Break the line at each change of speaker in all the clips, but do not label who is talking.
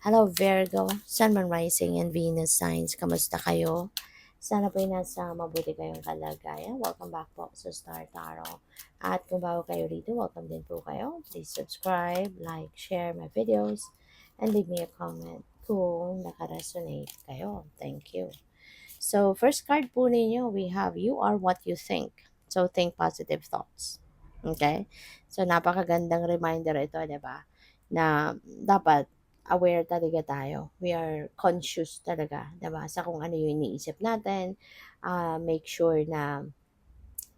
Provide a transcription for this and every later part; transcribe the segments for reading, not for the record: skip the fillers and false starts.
Hello Virgo, Sun, Moon, Rising, and Venus signs. Kamusta kayo? Sana po'y nasa mabuti kayong kalagayan. Welcome back po sa Star Tarot. At kung bago kayo rito, welcome din po kayo. Please subscribe, like, share my videos, and leave me a comment kung nakaresonate kayo. Thank you. So, first card po ninyo, we have You Are What You Think. So, think positive thoughts. Okay? So, napakagandang reminder ito, di ba? Na dapat aware talaga tayo. We are conscious talaga, di ba? Sa kung ano yung iniisip natin. Make sure na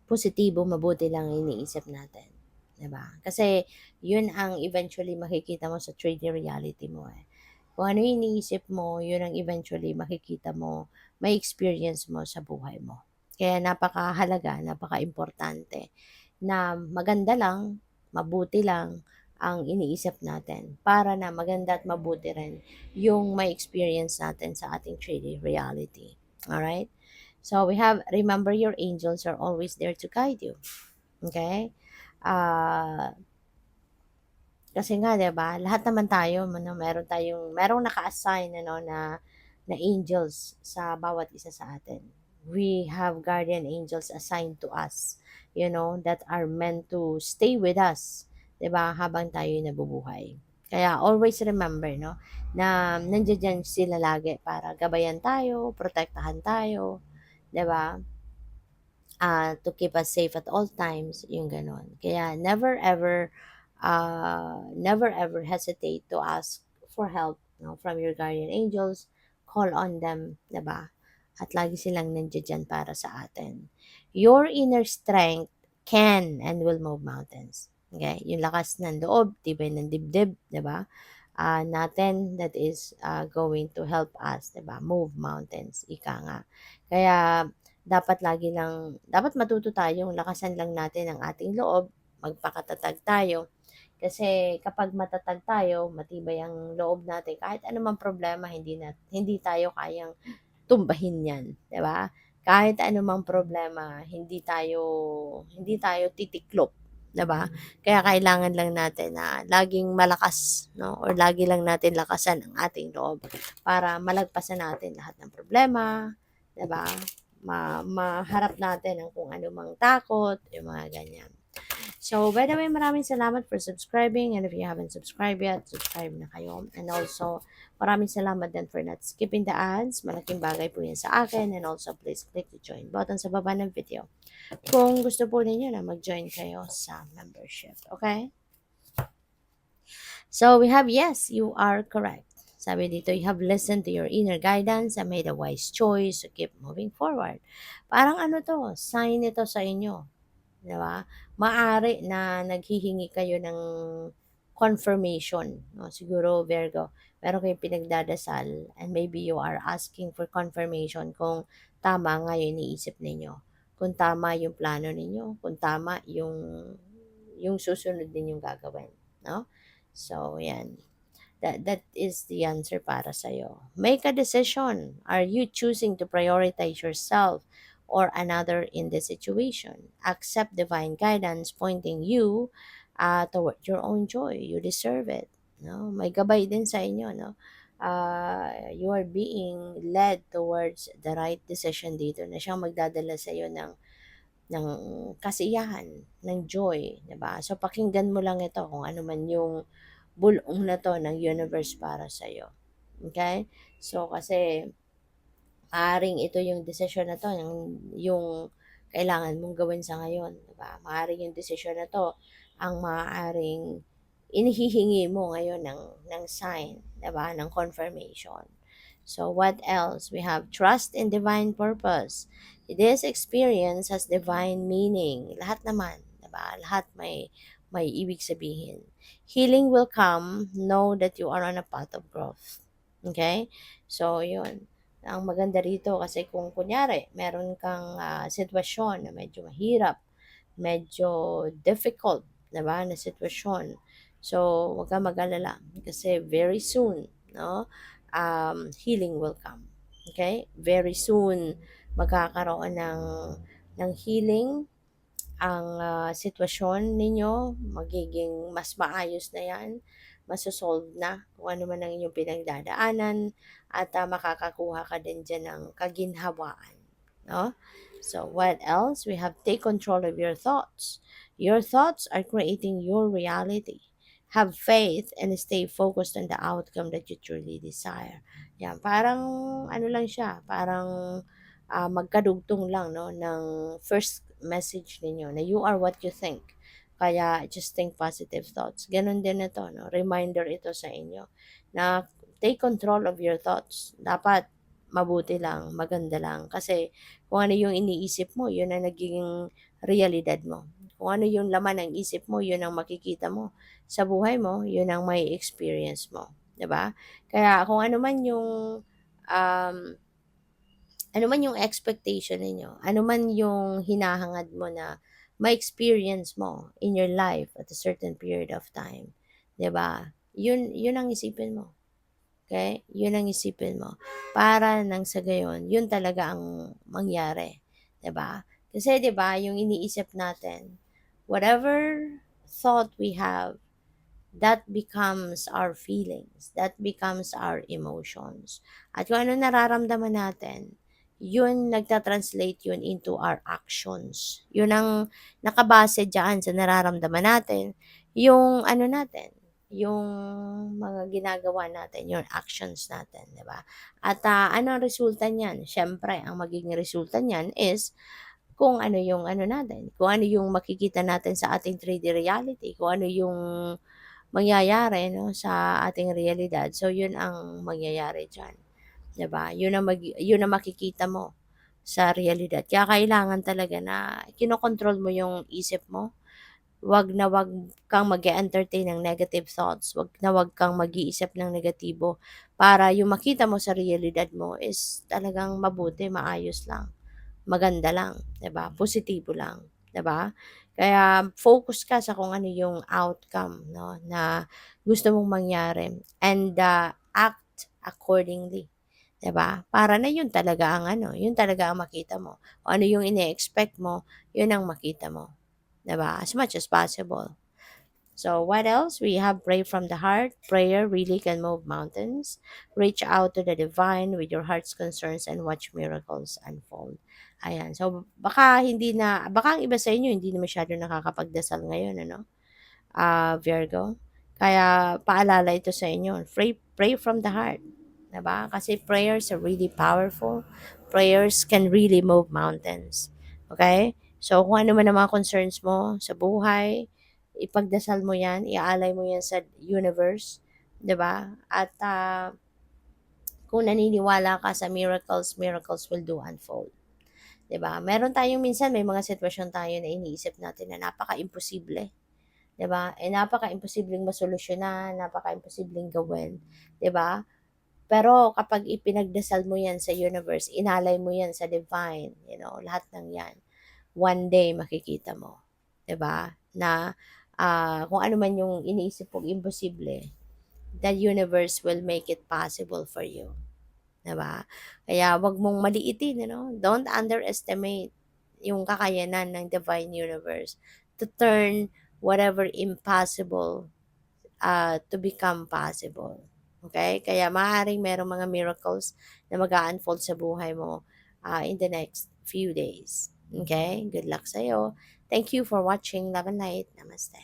positibo, mabuti lang iniisip natin. Di ba? Kasi, yun ang eventually makikita mo sa 3D reality mo eh. Kung ano yung iniisip mo, yun ang eventually makikita mo, may experience mo sa buhay mo. Kaya napakahalaga, napaka-importante na maganda lang, mabuti lang ang iniisip natin para na maganda at mabuti rin yung may experience natin sa ating 3D reality. Alright? So we have, remember your angels are always there to guide you. Okay? Ah, kasi nga 'di ba, lahat naman tayo merong naka-assign ano na angels sa bawat isa sa atin. We have guardian angels assigned to us, that are meant to stay with us, 'di ba, habang tayo nabubuhay. Kaya always remember, no, na nandiyan sila lagi para gabayan tayo, protektahan tayo, 'di ba? To keep us safe at all times, yung ganon. Kaya never ever hesitate to ask for help, no, from your guardian angels. Call on them, 'di ba? At lagi silang nandiyan para sa atin. Your inner strength can and will move mountains. Okay? Yung lakas ng loob, tibay ng dibdib, 'di ba? Natin that is going to help us, 'di ba? Move mountains, ika nga. Kaya dapat matuto tayong lakasan lang natin ang ating loob, magpakatatag tayo. Kasi kapag matatag tayo, matibay ang loob natin, kahit anumang problema, hindi tayo kayang tumbahin 'yan, 'di ba? Kahit anumang problema, hindi tayo titiklop, 'di ba? Kaya kailangan lang natin na laging malakas, no, or lagi lang natin lakasan ang ating loob para malagpasan natin lahat ng problema, 'di ba? Maharap natin ang kung anumang takot, yung mga ganyan. So, by the way, maraming salamat for subscribing. And if you haven't subscribed yet, subscribe na kayo. And also, maraming salamat din for not skipping the ads. Malaking bagay po yan sa akin. And also, please click the join button sa baba ng video kung gusto po ninyo na mag-join kayo sa membership. Okay? So, we have yes, you are correct. Sabi dito, you have listened to your inner guidance and made a wise choice to keep moving forward. Parang ano to, sign ito sa inyo. 'Di ba? Maaari na naghihingi kayo ng confirmation, no? Siguro Virgo, meron kayong pinagdadasal and maybe you are asking for confirmation kung tama nga yung iniisip ninyo, kung tama yung plano ninyo, kung tama yung susunod ninyong gagawin, no? So, yan. That is the answer para sa'yo. Make a decision. Are you choosing to prioritize yourself or another in the situation? Accept divine guidance pointing you toward your own joy. You deserve it. No? May gabay din sa inyo. No? You are being led towards the right decision dito na siyang magdadala sa iyo ng kasiyahan, ng joy, 'di ba? So pakinggan mo lang ito kung ano man yung bulong na 'to ng universe para sa iyo. Okay? So kasi maaaring ito yung desisyon na 'to, yung kailangan mong gawin sa ngayon, 'di ba? Maaaring yung desisyon na 'to ang maaaring inihihingi mo ngayon ng sign, 'di ba? Ng confirmation. So what else? We have trust in divine purpose. This experience has divine meaning. Lahat naman, 'di ba? Lahat may ibig sabihin. Healing will come. Know that you are on a path of growth. Okay? So, yun. Ang maganda rito kasi kung kunyari, meron kang sitwasyon na medyo mahirap, medyo difficult, 'di ba, na sitwasyon. So, huwag kang mag-alala kasi very soon, no, healing will come. Okay? Very soon, magkakaroon ng healing ang sitwasyon ninyo, magiging mas maayos na yan, na kung ano man ang inyong pinagdadaanan at makakakuha ka din diyan ng kaginhawaan, 'no? So, what else? We have take control of your thoughts. Your thoughts are creating your reality. Have faith and stay focused on the outcome that you truly desire. Yan, parang ano lang siya, parang magkadugtong lang, no, ng first message ninyo na you are what you think. Kaya just think positive thoughts. Ganon din ito, no? Reminder ito sa inyo na take control of your thoughts. Dapat mabuti lang, maganda lang. Kasi kung ano yung iniisip mo, yun ang nagiging realidad mo. Kung ano yung laman ng isip mo, yun ang makikita mo. Sa buhay mo, yun ang may experience mo. 'Di ba? Kaya kung um, ano man yung expectation ninyo, ano man yung hinahangad mo na ma-experience mo in your life at a certain period of time, 'di ba? Yun ang isipin mo. Okay? Yun ang isipin mo. Para nang sa gayon, yun talaga ang mangyari. 'Di ba? Kasi 'di ba, yung iniisip natin, whatever thought we have, that becomes our feelings, that becomes our emotions. At kung ano nararamdaman natin, yun nagta-translate yun into our actions. Yun ang nakabase diyan sa nararamdaman natin, yung ano natin, yung mga ginagawa natin, yung actions natin, 'di ba? At ano ang resulta niyan? Siyempre, ang magiging resulta niyan is kung ano yung ano natin, kung ano yung makikita natin sa ating 3D reality, kung ano yung mangyayari 'no, sa ating realidad. So, 'yun ang mangyayari diyan, 'di ba? 'Yun ang makikita mo sa realidad. Kaya kailangan talaga na kinokontrol mo yung isip mo. 'Wag kang mag-e-entertain ng negative thoughts, 'wag kang mag-iisip ng negatibo para yung makita mo sa realidad mo is talagang mabuti, maayos lang. Maganda lang, 'di ba? Positibo lang, 'di ba? Kaya focus ka sa kung ano yung outcome 'no, na gusto mong mangyari and, act accordingly, 'di ba? Para na yun talaga ang ano, yun talaga ang makita mo. Kung ano yung ine-expect mo, yun ang makita mo, 'di ba? As much as possible. So, what else? We have pray from the heart. Prayer really can move mountains. Reach out to the divine with your heart's concerns and watch miracles unfold. Ayan. So, baka ang iba sa inyo hindi na masyado nakakapagdasal ngayon, ano? Virgo. Kaya paalala ito sa inyo. Pray from the heart. Diba? Kasi prayers are really powerful. Prayers can really move mountains. Okay? So, kung ano man ang mga concerns mo sa buhay, ipagdasal mo yan, iaalay mo yan sa universe. 'Di ba? At kung naniniwala ka sa miracles, miracles will do unfold. 'Di ba? Meron tayong minsan may mga sitwasyon tayo na iniisip natin na napaka-imposible. 'Di ba? Napaka-imposibleng masolusyonan, napaka-imposibleng gawin, 'di ba? Pero kapag ipinagdasal mo 'yan sa universe, inalay mo 'yan sa divine, lahat ng 'yan, one day makikita mo, 'di ba? Na kung ano man yung iniisip mong imposible, the universe will make it possible for you, 'di ba? Kaya 'wag mong maliitin, Don't underestimate yung kakayanan ng divine universe to turn whatever impossible to become possible. Okay? Kaya maaaring merong mga miracles na mag unfold sa buhay mo in the next few days. Okay? Good luck sa'yo. Thank you for watching. Love and light. Namaste.